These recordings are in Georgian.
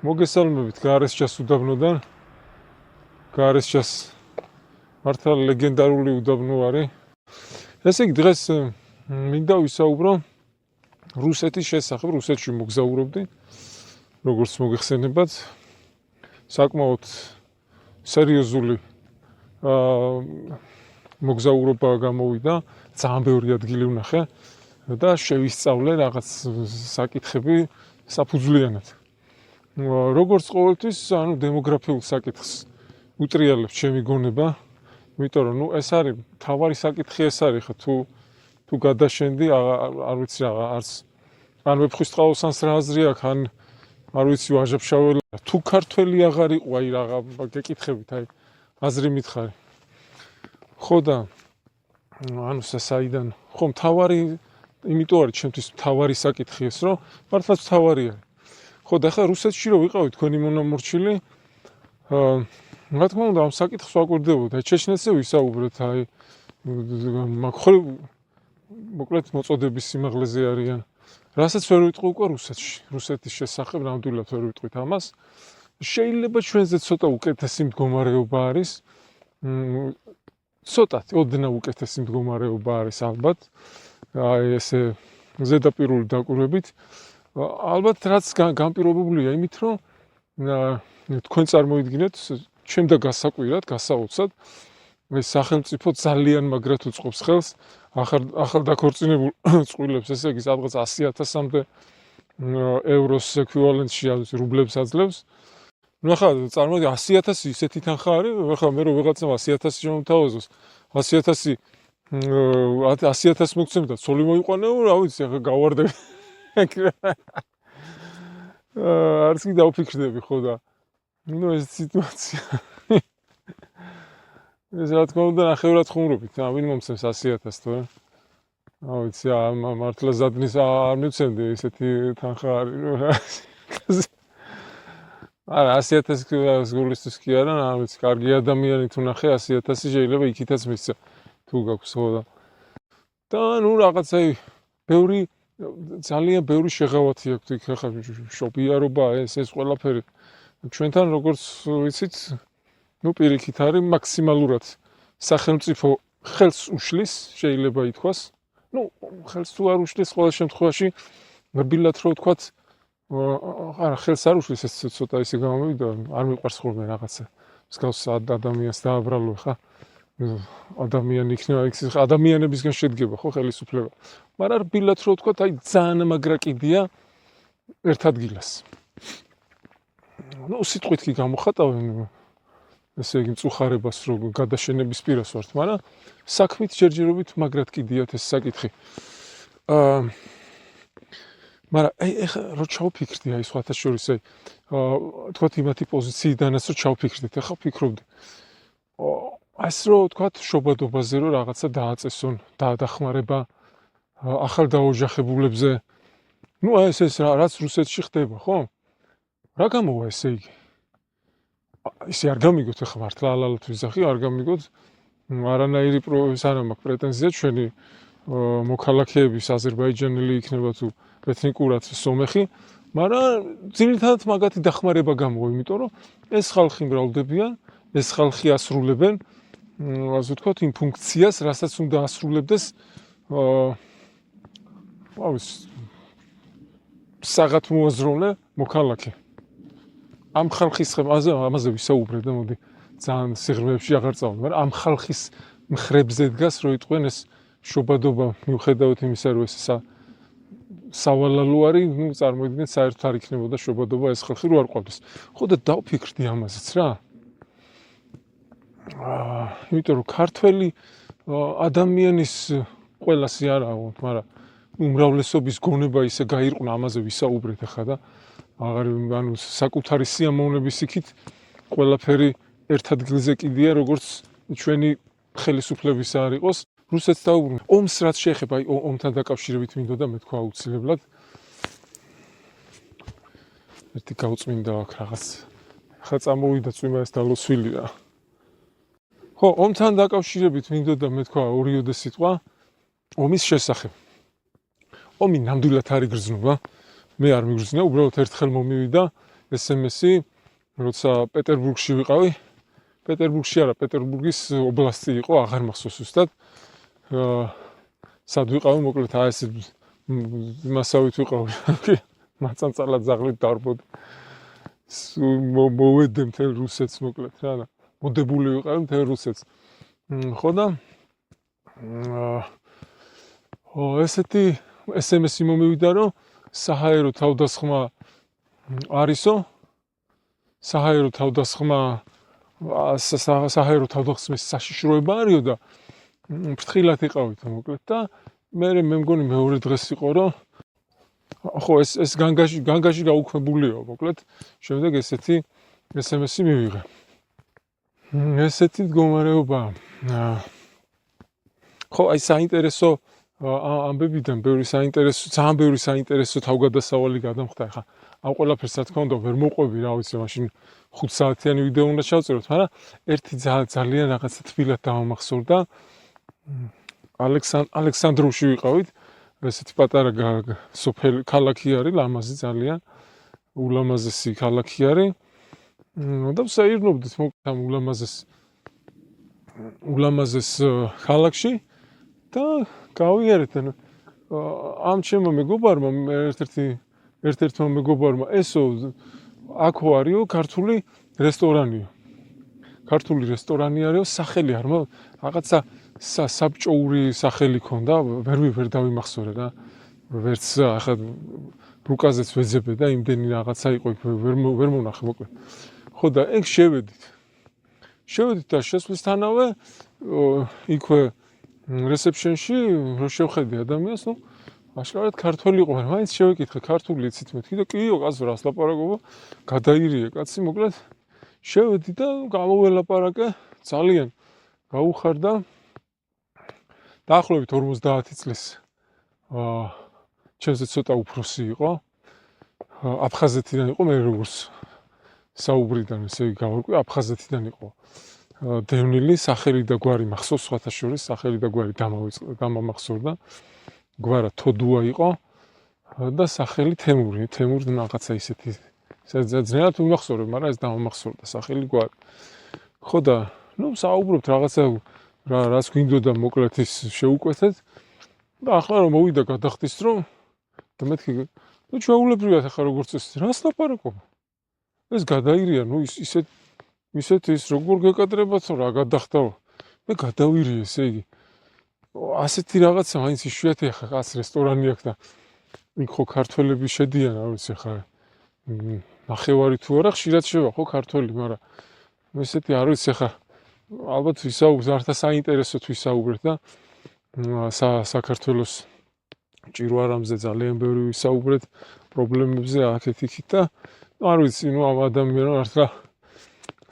მოგესალმებით გაარესჩას უდაბნოდან. გაარესჩას მართლა ლეგენდარული უდაბნო არის. ესე იგი დღეს მინდა ვისაუბრო რუსეთის შესახებ. რუსეთში მოგზაურობდი, როგორც მოგეხსენებათ, საკმაოდ სერიოზული მოგზაურობა გამოვიდა, ძალიან ბევრი ადგილი ვნახე და შევისწავლე რაღაც საკითხები საფუძვლიანად. როგორც ყოველთვის, დემოგრაფიულ საკითხს უტრიალებს ჩემი გონება, იმიტომ რომ ეს არის თავარი საკითხი, ეს არის თუ გადაშენდი, არ ვიცი რა, ან ვეფხვისწყალოსანს რა აზრი აქვს, არ ვიცი ვაჟა-ფშაველა, თუ ქართველი აღარ იყო, აი რაღა გეკითხებით, აი აზრი მითხარი. ხო და საიდან, ხო თავარი, იმიტომ არის ჩემთვის თავარი საკითხი ეს, რომ მართლაც თავარი არის. ხო და ხა რუსეთში რო ვიყავი თქვენი მონამორჩილი, რა თქმა უნდა ამ საკითხს ვაკვირდებოდა. ჩეჩნეთზე ვისაუბრეთ, აი მაგრამ მოკლედ მოწოდების სიმაღლეზე არიან. რასაც ვერ ვიტყვი უკვე რუსეთის შესახებ ნამდვილად ვერ ვიტყვით ამას. შეიძლება ჩვენზე ცოტა უკეთესი მდგომარეობა არის. ცოტათი ოდნავ უკეთესი მდგომარეობა არის ალბათ. აი ესე ზედაპირული დაკვირვებით. ალბათ რაც განპირობებულია იმით, რომ თქვენ წარმოიდგინეთ, ჩემდა გასაკვირად, გასაოცრად, ეს სახელმწიფო ძალიან მაგრად უწყობს ხელს ახალ დაქორწინებულ წყვილებს, ესე იგი სადღაც 100,000-მდე ევროს ეკვივალენტში რუბლებს აძლევს. ნუ ახლა წარმოიდგინე 100,000 ისეთი თანხა არის, ახლა მე რო ვიღაცამ 100,000 შემოთავაზოს, 100,000 მოგცემ და ცოლი მოიყვანეო, რა ვიცი, ახლა გავარდები. არც კი დავფიქრდები, ხო და ნუ ეს სიტუაცია. ეს რა თქმა უნდა ნახევრად ხუმრობით, ვინ მომცემს 100,000 თორე. რა ვიცი, მართლა ზადნის არ მივცემდი, ესეთი თანხა არის. არა 100,000 გულისთვის კი არა, რა ვიცი, კარგი ადამიანი თუ ნახე 100,000 შეიძლება იქითაც მისცა თუ გაქვს, ხო და. და ნუ რაღაცა ძალიან ბევრი შეღავათი აქვს იქ, ხა შობიარობა ეს ყველაფერი. ჩვენთან როგორც ვიცით, ნუ პირიქით არის მაქსიმალურად სახელმწიფო ხელს უშლის, შეიძლება ითქვას. ნუ ხელს თუ არ უშლის, ყოველ შემთხვევაში რბილად რო ვთქვათ, არა ხელს არ უშლის, ეს ცოტა ისე გამომივიდა, არ მიყვარს ხოლმე რაღაცა. მსგავს ადამიანს დააბრალო ხა. ადამიანი იქნება, ადამიანებისგან შედგება ხო ხელისუფლება. მაგრამ რბილად რო ვთქვათ, აი ძალიან მაგრა კიდია ერთ ადგილას. ნუ სიტყვით კი გამოხატავენ, ესე იგი მწუხარებას რო გადაშენების პირას ვართ, მაგრამ საქმით ჯერჯერობით მაგრად კიდიათ ეს საკითხი. მაგრამ ეხლა რო ჩავფიქრდი, აი სხვათა შორის, აი თქვათ იმათი პოზიციიდანაც რო ჩავფიქრდით, ეხლა ვფიქრობდი. ეს რო თქვათ შობადობაზე რო რაღაცა დააწესონ, დაადახმარება ახალ დაოჯახებულებზე. ნუ ეს რაც რუსეთში ხდება, ხო? რა გამოვა ესე იგი? ისე არ გამიგოთ ახლა მართლა ალალოთ ვიზახი, არ გამიგოთ. არანაირი არ მაქვს პრეტენზია ჩვენი მოქალაქეების აზერბაიჯანელი იქნება თუ ეთნიკურად სომეხი, მაგრამ ძირითადად მაგათი დახმარება გამოვა, იმიტომ რომ ეს ხალხი მრავლდებიან, ეს ხალხი ასრულებენ, ასე ვთქვათ, იმ ფუნქციას, რასაც უნდა ასრულებდეს საგათმოაზროვნე მოქალაქე. ამ ხალხის ამაზე ვისაუბრე და მოდი ძალიან სიღრმეებში აღარ წავალ, მაგრამ ამ ხალხის მხრებზე დგას, რო იტყვენ ეს შობადობა მიუხედავად იმისა, რომ ეს სავალალო არის, ნუ წარმოიდგინეთ, საერთოდ არ იქნებოდა შობადობა ეს ხალხი რო არ ყვავდეს. ხო და დავფიქრდი ამაზეც რა. იმიტომ რომ ქართველი ადამიანის ყველასი არა, მაგრამ უმრავლესობის გონება ისე გაირყვნა, ამაზე ვისაუბრეთ ახლა და საკუთარი სიამოვნების იქით ყველაფერი ერთ ადგილზე კიდია, როგორც ჩვენი ხელისუფლების არ იყოს. რუსეთს დაუბრუნდა. ომს რაც შეეხება, აი ომთან დაკავშირებით მინდოდა მეთქვა აუცილებლად. ერთი გაუწმინდა აქ რაღაც. ხა წამოვიდა წვიმა ეს დალოსვილი რა. ხო, ომთან დაკავშირებით მინდოდა მეთქვა ორიოდე სიტყვა ომის შესახებ. ომი ნამდვილად არის გრძნობა. მე არ მიგრძნია, უბრალოდ ერთხელ მომივიდა SMS-ი, როცა პეტერბურგში ვიყავი. პეტერბურგში არა, პეტერბურგის ობლასტი იყო, აღარ მახსოვს ზუსტად. სად ვიყავი, მოკლედ ეს მასავით ვიყავი. მაწანწალად ზაღლით დარბოდი. მოვედე მთელ რუსეთს მოკლედ რა და მოდებული ვიყავი მთელ რუსეთს. ხო და ესეთი SMS-ი მომივიდა, რომ საჰაერო თავდასხმა არისო, საჰაერო თავდასხმის საშიშროება არისო და ფრთხილად იყავით მოკლედ და მე მგონი მეორე დღეს იყო, რომ ხო ეს განგაში გაუქმებულიო მოკლედ, შემდეგ ესეთი SMS-ი მივიღე. ესეთი მდგომარეობა. ხო, აი საინტერესო ამბებიდან ძალიან ბევრი საინტერესო თავგადასავალი გადამხდა. ახლა ამ ყველაფერს რა თქმა უნდა ვერ მოყვები, რა ვიცი, მაშინ 5 საათიანი ვიდეო უნდა ჩავწეროთ, მაგრამ ერთი ძალიან რაღაცა თბილად დამამახსოვრდა. ალექსანდროვში ვიყავით, ესეთი პატარა სოფელი ქალაქი არის, ლამაზი ძალიან, ულამაზესი ქალაქი არის. და ვსაირნობდით მოკლედ ამ ულამაზეს ქალაქში და გავიარეთ ამ ჩემო მეგობარმა ერთ-ერთმა მეგობარმა ესო აქო არისო ქართული რესტორანი არისო, სახელი არ რაღაცა საბჭოური სახელი ქონდა, ვერ დავიმახსოვრე რა. ვერც ახლა რუკაზეც ვეძებე და იმდენი რაღაცა იყო, ვერ მონახე მოკლედ. ხო და ეგ შევედით და შესვლისთანავე იქვე რეცეპშენში რო შევხედე ადამიანს, ნუ აშკარად ქართველი იყო, მაგრამ მაინც შევეკითხე ქართული იცით მეთქი და კიო კაცო რას ლაპარაკობ, გადაირიე კაცი მოკლედ. შევედი და გამოველაპარაკე, ძალიან გაუხარდა. დაახლოებით 50 წლის ჩემზე ცოტა უფროსი იყო. აფხაზეთიდან იყო, მე როგორც საუბრიდან ესე გავარკვი, აფხაზეთიდან იყო. დევნილი, სახელი და გვარი მახსოვს, სხვათა შორის სახელი და გვარი დამამახსოვრდა. გვარა თოდუა იყო და სახელი თემური რაღაცა ისეთი. ძნელად ვიმახსოვრებ, მაგრამ ეს დამამახსოვრდა სახელი გვარი. ხო და ნუ საუბრობთ რაღაცა რაც გვინდოდა მოკლედ ის შეუკვეთეთ და ახლა რომ მოვიდა გადახდის რომ და მეთქი ნუ ჩვეულებრივად ახლა როგორც ეს რას ლაპარაკობ? ეს გადაირია, ნუ ისეთ ის როგორ გეკადრებათ რა გადახდაო? მე გადავირიე, ესე იგი. ასეთი რაღაცა მაინც იშვიათი ახლა კაც რესტორანი აქვს და იქ ხო ქართველები შედიან, რა ვიცი ახლა ნახევარი თუ არა ხშირად შევა ხო ქართველი, მაგრამ ესეთი არ ვიცი ახლა ალბათ ვისაუბრეთ, ართა საინტერესოდ ვისაუბრეთ და საქართველოს ჭირვარამზე ძალიან ბევრი ვისაუბრეთ პრობლემებზე აქეთ-იქით და არ ვიცი, ნუ ამ ადამიანმა მართლა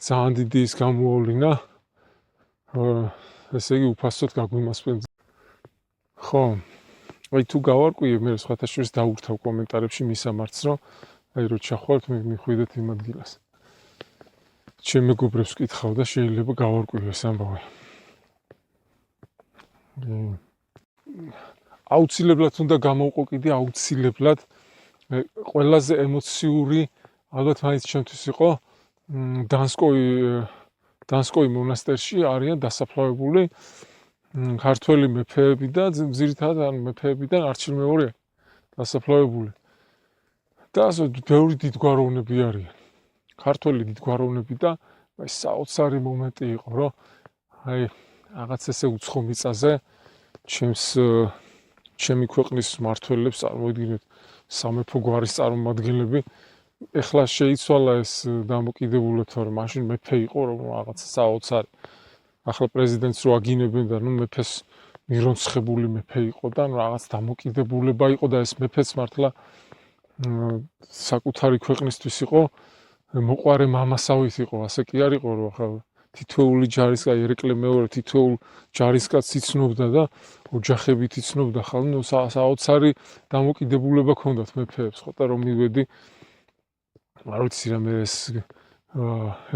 ძალიან დიდი ის გამოავლინა. ესე იგი უფასოდ გაგვიმასპენ. ხო, აი თუ გავარკვიე, მე სხვათა შორის დაურთავ კომენტარებში მისამართს, რომ აი რო ჩახვალთ, მიხვიდეთ იმ ადგილას. ჩემ მეგობრებს ვკითხავ და შეიძლება გავარკვიო ეს ამბავი. აუცილებლად უნდა გამოვყო კიდე აუცილებლად ყველაზე ემოციური ალბათ მაინც ჩემთვის იყო დანსკოი მონასტერში არიან დასაფლავებული ქართველი მეფეები და ძირითადად მეფეებიდან არჩილ მეორე დასაფლავებული. და ასე ბევრი დიდგვაროვნები არიან. ქართველი დიდგვაროვნები და აი საოცარი მომენტი იყო, რომ აი რაღაც ესე უცხო მიწაზე ჩემი ქვეყნის მმართველებს წარმოიდგინეთ სამეფო გვარის წარმომადგენლები. ეხლა შეიცვალა ეს დამოკიდებულება, რომ მაშინ მეფე იყო, რომ რაღაცა საოცარი. ახლა პრეზიდენტს რო აგინებენ და ნუ მეფეს მირონცხებული მეფე იყო და რაღაც დამოკიდებულება იყო და ეს მეფეც მართლა საკუთარი ქვეყნისთვის იყო მოყარე მამასავით იყო, ასე კი არ იყო, რომ ახლა თითოეული ჯარისკაცი, ერეკლე მეორე თითოეულ ჯარისკაცს იცნობდა და ოჯახებით იცნობდა, ხალხი ნუ საოცარი დამოკიდებულება ჰქონდათ მეფეებს, ხო და რომ მივედი არ ვიცი რა მე ეს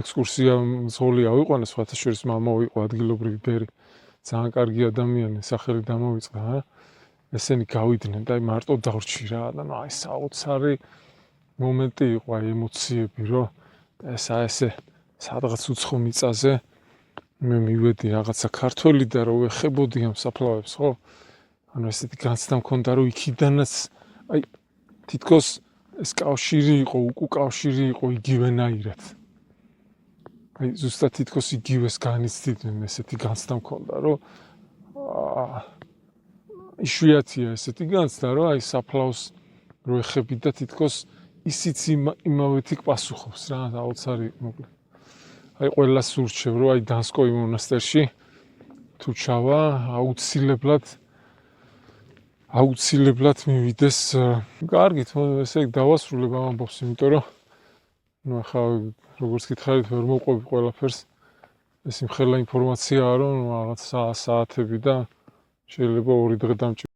ექსკურსია მძღოლი ავიყვანე, სხვათა შორის მამაო იყო ადგილობრივი ბერი, ძალიან კარგი ადამიანი, სახელი დამოვიწყდა, ესენი გავიდნენ და აი მარტო დავრჩი რა და აი საოცარი მომენტი იყო, აი ემოციები, რომ ესე სადღაც უცხო მიწაზე მე მივედი რაღაცა ქართველი და რომ ვეხებოდი ამ საფლავებს, ხო? ანუ ესეთი განცდა მქონდა, რომ იქიდანაც აი თითქოს ეს კავშირი იყო, უკუკავშირი იყო იგივენაირად. აი ზუსტად თითქოს იგივეს განიცდიდნენ, ესეთი განცდა მქონდა, რომ იშვიათია ესეთი განცდა, რომ აი საფლავს რო ეხები და თითქოს ისიც იმავე თქ პასუხობს რა, აუცარი მოკლედ. აი ყველას ურჩევ, რომ აი დანსკოი მონასტერში თუ ჩავა, აუცილებლად მივიდეს. კარგით, ესე იგი დავასრულებ ამ ამბავს, იმიტომ რომ ნუ ახლა როგორც გითხარით, ვერ მოვყვები ყველაფერს. ეს იმხელა ინფორმაციაა, რომ რაღაც საათები და შეიძლება 2 დღე დამჭირდება.